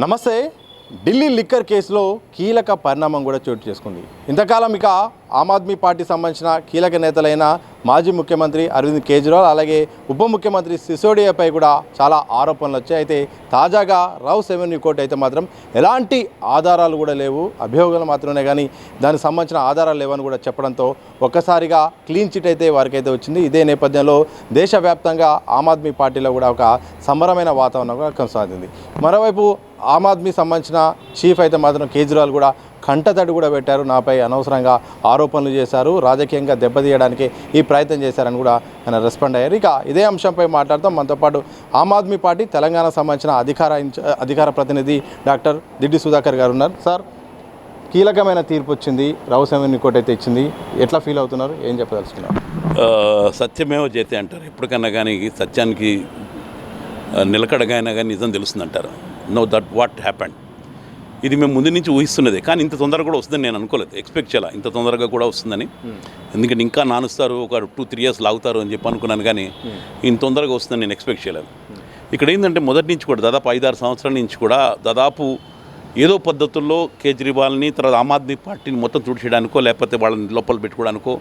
నమస్తే. ఢిల్లీ లిక్కర్ కేసులో కీలక పరిణామం కూడా చోటు చేసుకుంది. ఇంతకాలం ఇక ఆమ్ ఆద్మీ పార్టీ సంబంధించిన కీలక నేతలైన మాజీ ముఖ్యమంత్రి అరవింద్ కేజ్రీవాల్ అలాగే ఉప ముఖ్యమంత్రి సిసోడియాపై కూడా చాలా ఆరోపణలు వచ్చాయి. అయితే తాజాగా రౌస్ అవెన్యూ కోర్టు అయితే మాత్రం ఎలాంటి ఆధారాలు కూడా లేవు, అభియోగాలు మాత్రమే కానీ దానికి సంబంధించిన ఆధారాలు లేవని కూడా చెప్పడంతో ఒక్కసారిగా క్లీన్ చిట్ అయితే వారికైతే వచ్చింది. ఇదే నేపథ్యంలో దేశవ్యాప్తంగా ఆమ్ ఆద్మీ పార్టీలో కూడా ఒక సంబరమైన వాతావరణం కూడా కొనసాగింది. మరోవైపు ఆమ్ ఆద్మీ సంబంధించిన చీఫ్ అయితే మాత్రం కేజ్రీవాల్ కూడా కంటతడి కూడా పెట్టారు. నాపై అనవసరంగా ఆరోపణలు చేశారు, రాజకీయంగా దెబ్బతీయడానికి ఈ ప్రయత్నం చేశారని కూడా ఆయన రెస్పాండ్ అయ్యారు. ఇక ఇదే అంశంపై మాట్లాడతాం. మనతో పాటు ఆమ్ ఆద్మీ పార్టీ తెలంగాణ సంబంధించిన అధికార ప్రతినిధి డాక్టర్ దిడ్డి సుధాకర్ గారు ఉన్నారు. సార్, కీలకమైన తీర్పు వచ్చింది, రౌస్ అవెన్యూ కోర్టు అయితే ఇచ్చింది. ఎట్లా ఫీల్ అవుతున్నారు, ఏం చెప్పదలుచుకున్నారు? సత్యమేవ జయతే అంటారు. ఎప్పటికన్నా కానీ సత్యానికి నిలకడగా అయినా కానీ నిజం తెలుస్తుందంటారు. Know that what happened. ఇది మేము ముందు నుంచి ఊహిస్తున్నదే, కానీ ఇంత తొందరగా కూడా వస్తుందని నేను అనుకోలేదు, ఎక్స్పెక్ట్ చేయాలి ఇంత తొందరగా కూడా వస్తుందని. ఎందుకంటే ఇంకా నానుస్తారు, ఒక 2-3 years లాగుతారు అని చెప్పి అనుకున్నాను, కానీ ఇంత తొందరగా వస్తుందని నేను ఎక్స్పెక్ట్ చేయలేదు. ఇక్కడ ఏంటంటే మొదటి నుంచి కూడా దాదాపు 5-6 సంవత్సరాల నుంచి కూడా దాదాపు ఏదో పద్ధతుల్లో కేజ్రీవాల్ని తర్వాత ఆమ్ ఆద్మీ పార్టీని మొత్తం తుడిచేయడానికో, లేకపోతే వాళ్ళని లోపల పెట్టుకోవడానికో,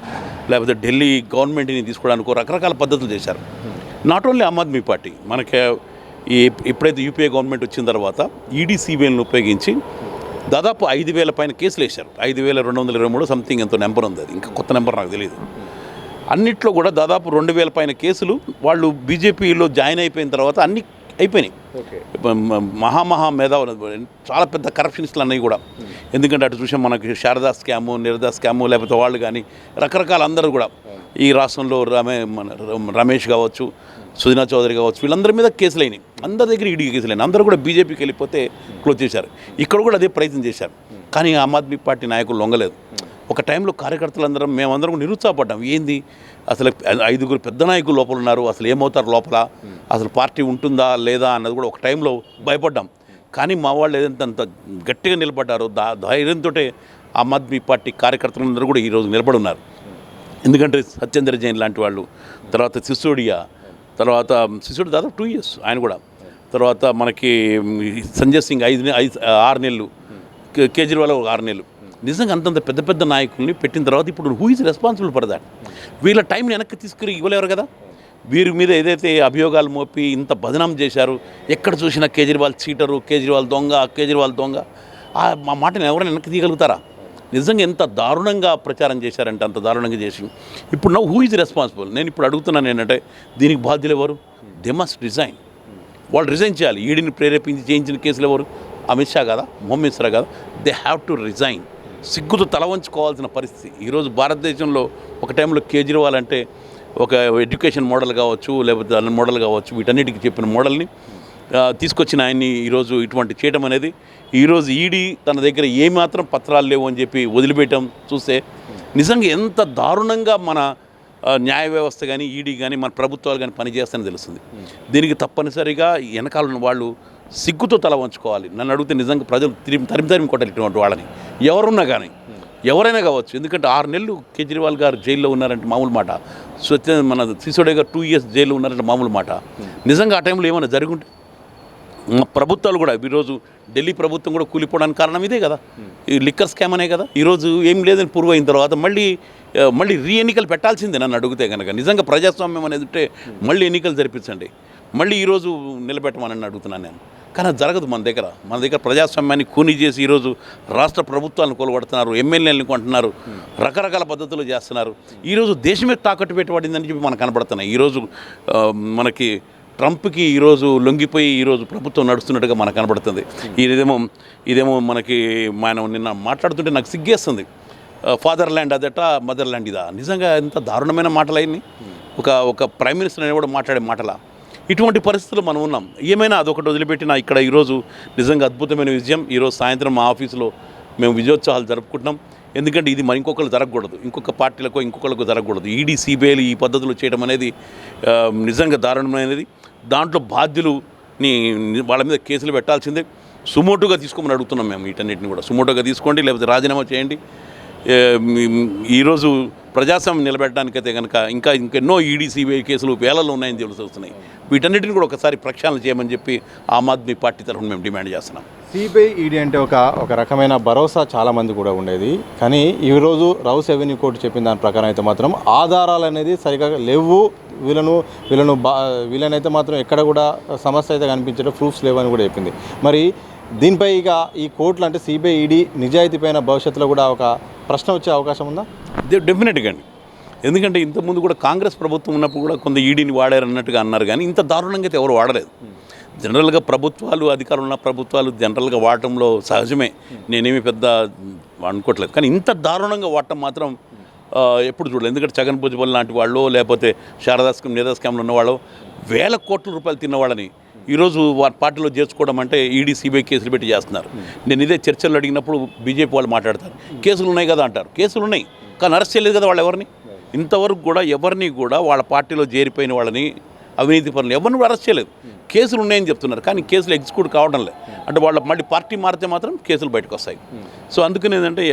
లేకపోతే ఢిల్లీ గవర్నమెంట్ని తీసుకోవడానికో రకరకాల పద్ధతులు చేశారు. Not only Aam Aadmi Party, మనకి ఎప్పుడైతే యూపీఏ గవర్నమెంట్ వచ్చిన తర్వాత ఈడీ సిబిఐలను ఉపయోగించి దాదాపు 5,000 పైన కేసులు వేశారు. 5,223 సంథింగ్ ఎంతో నెంబర్ ఉంది, అది ఇంకా కొత్త నెంబర్ నాకు తెలియదు. అన్నిట్లో కూడా దాదాపు 2,000 పైన కేసులు వాళ్ళు బీజేపీలో జాయిన్ అయిపోయిన తర్వాత అన్నీ అయిపోయినాయి. మహా మేధావులు, చాలా పెద్ద కరప్షనిస్టులు అన్నీ కూడా. ఎందుకంటే అటు చూసాం మనకి శారదా స్కాము, నిర్దా స్కాము, లేకపోతే వాళ్ళు కానీ రకరకాల అందరూ కూడా ఈ రాష్ట్రంలో రమేష్ కావచ్చు, సుజనా చౌదరి కావచ్చు, వీళ్ళందరి మీద కేసులు అయినాయి. అందరి దగ్గర ఈడీ కేసులు అయినాయి. అందరూ కూడా బీజేపీకి వెళ్ళిపోతే క్లోజ్ చేశారు. ఇక్కడ కూడా అదే ప్రయత్నం చేశారు, కానీ ఆమ్ ఆద్మీ పార్టీ నాయకులు లొంగలేదు. ఒక టైంలో కార్యకర్తలందరం మేమందరం నిరుత్సాహపడ్డాం. ఏంది అసలు 5 పెద్ద నాయకులు లోపల ఉన్నారు, అసలు ఏమవుతారు లోపల, అసలు పార్టీ ఉంటుందా లేదా అన్నది కూడా ఒక టైంలో భయపడ్డాం. కానీ మా వాళ్ళు ఏదంటే అంత గట్టిగా నిలబడ్డారో ధైర్యంతో ఆమ్ ఆద్మీ పార్టీ కార్యకర్తలందరూ కూడా ఈరోజు నిలబడున్నారు. ఎందుకంటే సత్యేంద్ర జైన్ లాంటి వాళ్ళు, తర్వాత సిసోడియా దాదాపు 2 years ఆయన కూడా, తర్వాత మనకి సంజయ్ సింగ్ 6 నెలలు, కేజ్రీవాల్ 6 నెలలు. నిజంగా అంతంత పెద్ద పెద్ద నాయకుల్ని పెట్టిన తర్వాత ఇప్పుడు who is responsible for that? వీళ్ళ టైంని వెనక్కి తీసుకుని ఇవ్వలేరు కదా. వీరి మీద ఏదైతే అభియోగాలు మోపి ఇంత బదనాం చేశారు, ఎక్కడ చూసినా కేజ్రీవాల్ చీటరు, కేజ్రీవాల్ దొంగ మా మాటను ఎవరైనా వెనక్కి తీయగలుగుతారా? నిజంగా ఎంత దారుణంగా ప్రచారం చేశారంటే అంత దారుణంగా చేసి ఇప్పుడు హూ ఈజ్ రెస్పాన్సిబుల్? నేను ఇప్పుడు అడుగుతున్నాను ఏంటంటే దీనికి బాధ్యులు ఎవరు? They must resign. వాళ్ళు రిజైన్ చేయాలి. ఈడీని ప్రేరేపించి చేయించిన కేసులు ఎవరు? అమిత్ షా కదా, మొహమ్మద్ షా కదా. They have to resign. సిగ్గుతో తల వంచుకోవాల్సిన పరిస్థితి ఈరోజు భారతదేశంలో. ఒక టైంలో కేజ్రీవాల్ అంటే ఒక ఎడ్యుకేషన్ మోడల్ కావచ్చు, లేకపోతే అన్న మోడల్ కావచ్చు, వీటన్నిటికీ చెప్పిన మోడల్ని తీసుకొచ్చిన ఆయన్ని ఈరోజు ఇటువంటి చేయడం అనేది, ఈరోజు ఈడీ తన దగ్గర ఏమాత్రం పత్రాలు లేవు అని చెప్పి వదిలిపెట్టడం చూస్తే నిజంగా ఎంత దారుణంగా మన న్యాయ వ్యవస్థ కానీ ఈడీ కానీ మన ప్రభుత్వాలు కానీ పనిచేస్తాయని తెలుస్తుంది. దీనికి తప్పనిసరిగా వెనకాల ఉన్న వాళ్ళు సిగ్గుతో తల వంచుకోవాలి. నన్ను అడిగితే నిజంగా ప్రజలు తరిమి కొట్టాలి ఇటువంటి వాళ్ళని, ఎవరున్నా కానీ, ఎవరైనా కావచ్చు. ఎందుకంటే 6 నెలలు కేజ్రీవాల్ గారు జైల్లో ఉన్నారంటే మామూలు మాట, మన సిసోడియా గారు 2 years జైల్లో ఉన్నారంటే మామూలు మాట. నిజంగా ఆ టైంలో ఏమైనా జరుగుంటే ప్రభుత్వాలు కూడా, ఈరోజు ఢిల్లీ ప్రభుత్వం కూడా కూలిపోవడానికి కారణం ఇదే కదా, ఈ లిక్కర్ స్కామ్ అనే కదా. ఈరోజు ఏం లేదని ప్రూవ్ అయిన తర్వాత మళ్ళీ ఎన్నికలు పెట్టాల్సిందే నన్ను అడిగితే కనుక. నిజంగా ప్రజాస్వామ్యం అనేది ఉంటే మళ్ళీ ఎన్నికలు జరిపించండి, మళ్ళీ ఈరోజు నిలబెట్టమని అడుగుతున్నాను నేను. కానీ అది జరగదు మన దగ్గర ప్రజాస్వామ్యాన్ని కూని చేసి ఈరోజు రాష్ట్ర ప్రభుత్వాలను కొలబడుతున్నారు, ఎమ్మెల్యేలను కొంటున్నారు, రకరకాల పద్ధతులు చేస్తున్నారు. ఈరోజు దేశమే తాకట్టు పెట్టబడిందని చెప్పి మనకు కనబడుతున్నాయి. ఈరోజు మనకి ట్రంప్కి ఈరోజు లొంగిపోయి ఈరోజు ప్రభుత్వం నడుస్తున్నట్టుగా మనకు కనబడుతుంది. ఇదేమో మనకి మనం నిన్న మాట్లాడుతుంటే నాకు సిగ్గేస్తుంది. ఫాదర్ ల్యాండ్ అదట, మదర్ ల్యాండ్ ఇదా? నిజంగా ఎంత దారుణమైన మాటలు అయింది. ఒక ప్రైమ్ మినిస్టర్ అని కూడా మాట్లాడే మాటలా? ఇటువంటి పరిస్థితులు మనం ఉన్నాం. ఏమైనా అదొకటి వదిలిపెట్టినా ఇక్కడ ఈరోజు నిజంగా అద్భుతమైన విజయం. ఈరోజు సాయంత్రం మా ఆఫీసులో మేము విజయోత్సవాలు జరుపుకుంటున్నాం. ఎందుకంటే ఇది మరి ఇంకొకరు జరగకూడదు, ఇంకొక పార్టీలకో ఇంకొకరికి జరగకూడదు. ఈడీ సిబిఐలు ఈ పద్ధతులు చేయడం అనేది నిజంగా దారుణమైనది. దాంట్లో బాధ్యులని వాళ్ళ మీద కేసులు పెట్టాల్సిందే. సుమోటోగా తీసుకోమని అడుగుతున్నాం మేము. వీటన్నిటిని కూడా సుమోటోగా తీసుకోండి, లేకపోతే రాజీనామా చేయండి. ఈరోజు ప్రజాస్వామ్యం నిలబెట్టడానికైతే కనుక ఇంకెన్నో ఈడీ సిబిఐ కేసులు వేలలో ఉన్నాయని తెలిసి వస్తున్నాయి. వీటన్నిటిని కూడా ఒకసారి ప్రక్షాళన చేయమని చెప్పి ఆమ్ ఆద్మీ పార్టీ తరఫున మేము డిమాండ్ చేస్తున్నాం. సిబిఐ ఈడీ అంటే ఒక రకమైన భరోసా చాలామంది కూడా ఉండేది. కానీ ఈరోజు రౌస్ రెవెన్యూ కోర్టు చెప్పిన దాని ప్రకారం అయితే మాత్రం ఆధారాలు అనేది సరిగా లేవు, వీళ్ళనైతే మాత్రం ఎక్కడ కూడా సమస్య అయితే కనిపించడం, ప్రూఫ్స్ లేవు అని కూడా చెప్పింది. మరి దీనిపై ఇక ఈ కోర్టులు అంటే సిబిఐ ఈడీ నిజాయితీ పైన భవిష్యత్తులో కూడా ఒక ప్రశ్న వచ్చే అవకాశం ఉందా? డెఫినెట్గా అండి. ఎందుకంటే ఇంతకుముందు కూడా కాంగ్రెస్ ప్రభుత్వం ఉన్నప్పుడు కూడా కొంత ఈడీని వాడారు అన్నట్టుగా అన్నారు, కానీ ఇంత దారుణంగా అయితే ఎవరు వాడలేదు. జనరల్గా అధికారంలో ఉన్న ప్రభుత్వాలు జనరల్గా వాడటంలో సహజమే, నేనేమి పెద్ద అనుకోవట్లేదు. కానీ ఇంత దారుణంగా వాడటం మాత్రం ఎప్పుడు చూడలేదు. ఎందుకంటే జగన్ భుజబల్ లాంటి వాళ్ళు, లేకపోతే శారదా స్కామ్లు ఉన్నవాళ్ళు, వేల కోట్ల రూపాయలు తిన్నవాళ్ళని ఈరోజు వారి పార్టీలో చేర్చుకోవడం అంటే ఈడీ సిబిఐ కేసులు పెట్టి చేస్తున్నారు. నేను ఇదే చర్చలు అడిగినప్పుడు బీజేపీ వాళ్ళు మాట్లాడతారు, కేసులు ఉన్నాయి కదా అంటారు. కేసులు ఉన్నాయి కానీ అరెస్ట్ చేయలేదు కదా వాళ్ళు ఎవరిని. ఇంతవరకు కూడా ఎవరిని కూడా వాళ్ళ పార్టీలో చేరిపోయిన వాళ్ళని, అవినీతి పనులు ఎవరిని కూడా అరెస్ట్ చేయలేదు. కేసులు ఉన్నాయని చెప్తున్నారు కానీ కేసులు ఎగ్జిక్యూట్ కావడం లేదు. అంటే వాళ్ళ మళ్ళీ పార్టీ మారితే మాత్రం కేసులు బయటకు వస్తాయి. సో అందుకని ఏంటంటే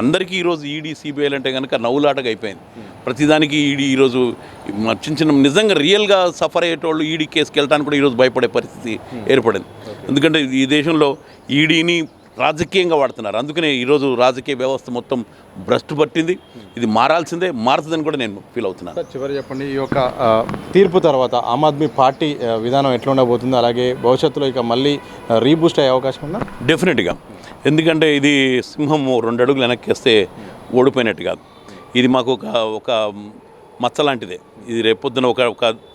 అందరికీ ఈరోజు ఈడీ సిబిఐలు అంటే కనుక నవ్వులాటగా అయిపోయింది. ప్రతిదానికి ఈడీ ఈరోజు చిన్న నిజంగా రియల్గా సఫర్ అయ్యేటోళ్ళు ఈడీ కేసుకి వెళ్ళడానికి కూడా ఈరోజు భయపడే పరిస్థితి ఏర్పడింది. ఎందుకంటే ఈ దేశంలో ఈడీని రాజకీయంగా వాడుతున్నారు. అందుకనే ఈరోజు రాజకీయ వ్యవస్థ మొత్తం భ్రష్టు పట్టింది. ఇది మారుతుందని కూడా నేను ఫీల్ అవుతున్నాను. చివరి చెప్పండి, ఈ యొక్క తీర్పు తర్వాత ఆమ్ ఆద్మీ పార్టీ విధానం ఎట్లా ఉండబోతుంది, అలాగే భవిష్యత్తులో ఇక మళ్ళీ రీబూస్ట్ అయ్యే అవకాశం ఉందా? డెఫినెట్గా. ఎందుకంటే ఇది సింహం 2 అడుగులు వెనక్కేస్తే ఓడిపోయినట్టు కాదు. ఇది మాకు ఒక మచ్చ లాంటిదే. ఇది రేపొద్దున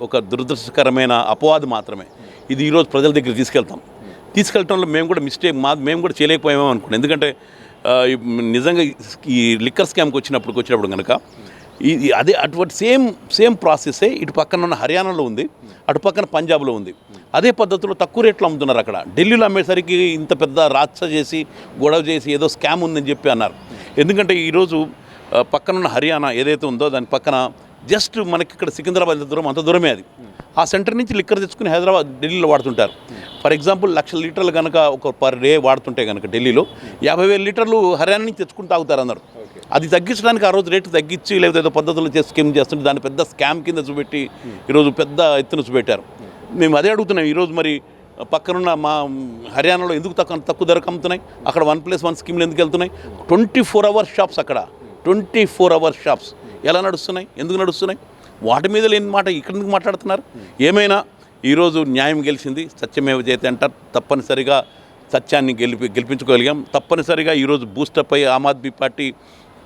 ఒక దురదృష్టకరమైన అపవాదు మాత్రమే. ఇది ఈరోజు ప్రజల దగ్గర తీసుకెళ్ళటంలో మేము కూడా చేయలేకపోయామో అనుకున్నాం. ఎందుకంటే నిజంగా ఈ లిక్కర్ స్కామ్కి వచ్చినప్పుడు కనుక అదే అటువంటి సేమ్ ప్రాసెస్సే ఇటు పక్కన ఉన్న హర్యానాలో ఉంది, అటు పక్కన పంజాబ్లో ఉంది. అదే పద్ధతిలో తక్కువ రేట్లో అమ్ముతున్నారు. అక్కడ ఢిల్లీలో అమ్మేసరికి ఇంత పెద్ద రాచ చేసి గొడవ చేసి ఏదో స్కామ్ ఉందని చెప్పి అన్నారు. ఎందుకంటే ఈరోజు పక్కనున్న హర్యానా ఏదైతే ఉందో దాని పక్కన జస్ట్ మనకి ఇక్కడ సికింద్రాబాద్ అంత దూరమే అది. ఆ సెంటర్ నుంచి లిక్కర్ తెచ్చుకుని ఢిల్లీలో వాడుతుంటారు. ఫర్ ఎగ్జాంపుల్ 1,00,000 లీటర్లు కనుక ఒక పర్ డే వాడుతుంటే కనుక ఢిల్లీలో 50,000 లీటర్లు హర్యానా నుంచి తెచ్చుకుని తాగుతారు అందరు. అది తగ్గించడానికి ఆ రోజు రేటు తగ్గించి లేకపోతే ఏదో పద్ధతులు చేసి స్కీమ్ చేస్తుంటే దాన్ని పెద్ద స్కామ్ కింద చూపెట్టి ఈరోజు పెద్ద ఎత్తున చూపెట్టారు. మేము అదే అడుగుతున్నాం, ఈరోజు మరి పక్కనున్న మా హర్యానాలో ఎందుకు తక్కువ ధరకు అమ్ముతున్నాయి? అక్కడ 1+1 స్కీమ్లు ఎందుకు వెళ్తున్నాయి? 24 hour షాప్స్ అక్కడ 24 hour షాప్స్ ఎలా నడుస్తున్నాయి? ఎందుకు నడుస్తున్నాయి? వాటి మీద లేని మాట ఇక్కడ ఎందుకు మాట్లాడుతున్నారు? ఏమైనా ఈరోజు న్యాయం గెలిచింది, సత్యమేవ జయతే అంటారు. తప్పనిసరిగా సత్యాన్ని గెలిపించుకోగలిగాం. తప్పనిసరిగా ఈరోజు బూస్టప్ అయ్యి ఆమ్ ఆద్మీ పార్టీ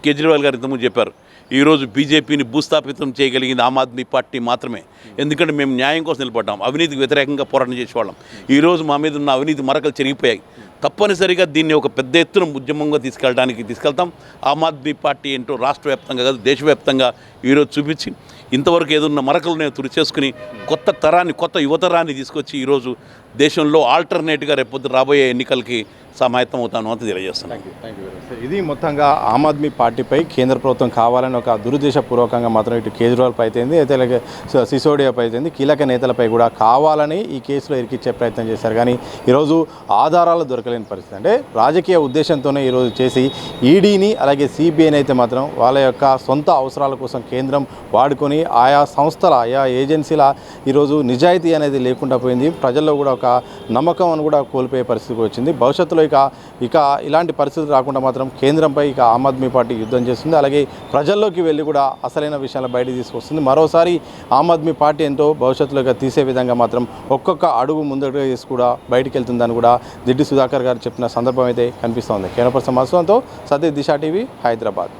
కేజ్రీవాల్ గారు ఇంతకుముందు చెప్పారు, ఈరోజు బీజేపీని భూస్థాపితం చేయగలిగింది ఆమ్ ఆద్మీ పార్టీ మాత్రమే. ఎందుకంటే మేము న్యాయం కోసం నిలబడ్డాం, అవినీతికి వ్యతిరేకంగా పోరాటం చేసేవాళ్ళం. ఈరోజు మా మీద ఉన్న అవినీతి మరకలు చెరిగిపోయాయి. తప్పనిసరిగా దీన్ని ఒక పెద్ద ఎత్తున ఉద్యమంగా తీసుకెళ్తాం. ఆమ్ ఆద్మీ పార్టీ ఏంటో రాష్ట్ర వ్యాప్తంగా కాదు దేశవ్యాప్తంగా ఈరోజు చూపించి ఇంతవరకు ఏదన్నా మరకలు తుడిచేసుకుని కొత్త యువతరాన్ని తీసుకొచ్చి ఈరోజు దేశంలో ఆల్టర్నేట్గా రేపొద్దు రాబోయే ఎన్నికలకి సమాయత్తం అవుతాను అని తెలియజేస్తున్నాను. ఇది మొత్తంగా ఆమ్ ఆద్మీ పార్టీపై కేంద్ర ప్రభుత్వం కావాలని ఒక దురుద్దేశపూర్వకంగా మాత్రం ఇటు కేజ్రీవాల్పై అయితేంది, అయితే సిసోడియాపై అయితేంది, కీలక నేతలపై కూడా కావాలని ఈ కేసులో ఇరికిచ్చే ప్రయత్నం చేశారు. కానీ ఈరోజు ఆధారాలు దొరకలేని పరిస్థితి. అంటే రాజకీయ ఉద్దేశంతోనే ఈరోజు చేసి ఈడీని అలాగే సిబిఐని అయితే మాత్రం వాళ్ళ యొక్క సొంత అవసరాల కోసం కేంద్రం వాడుకొని ఆయా సంస్థల ఆయా ఏజెన్సీల ఈరోజు నిజాయితీ అనేది లేకుండా పోయింది. ప్రజల్లో కూడా ఒక నమ్మకం అని కూడా కోల్పోయే పరిస్థితికి వచ్చింది. భవిష్యత్తులో ఇక ఇలాంటి పరిస్థితులు రాకుండా మాత్రం కేంద్రంపై ఇక ఆమ్ ఆద్మీ పార్టీ యుద్ధం చేస్తుంది. అలాగే ప్రజల్లోకి వెళ్ళి కూడా అసలైన విషయాలు బయటకు తీసుకొస్తుంది. మరోసారి ఆమ్ ఆద్మీ పార్టీ ఎంతో భవిష్యత్తులో తీసే విధంగా మాత్రం ఒక్కొక్క అడుగు ముందుకు వేసి కూడా బయటికి వెళ్తుందని కూడా దిడ్డి సుధాకర్ గారు చెప్పిన సందర్భం అయితే కనిపిస్తోంది. కెమెరా పర్సన్ మధుసూదన్తో సతీష్, దిశ టీవీ, హైదరాబాద్.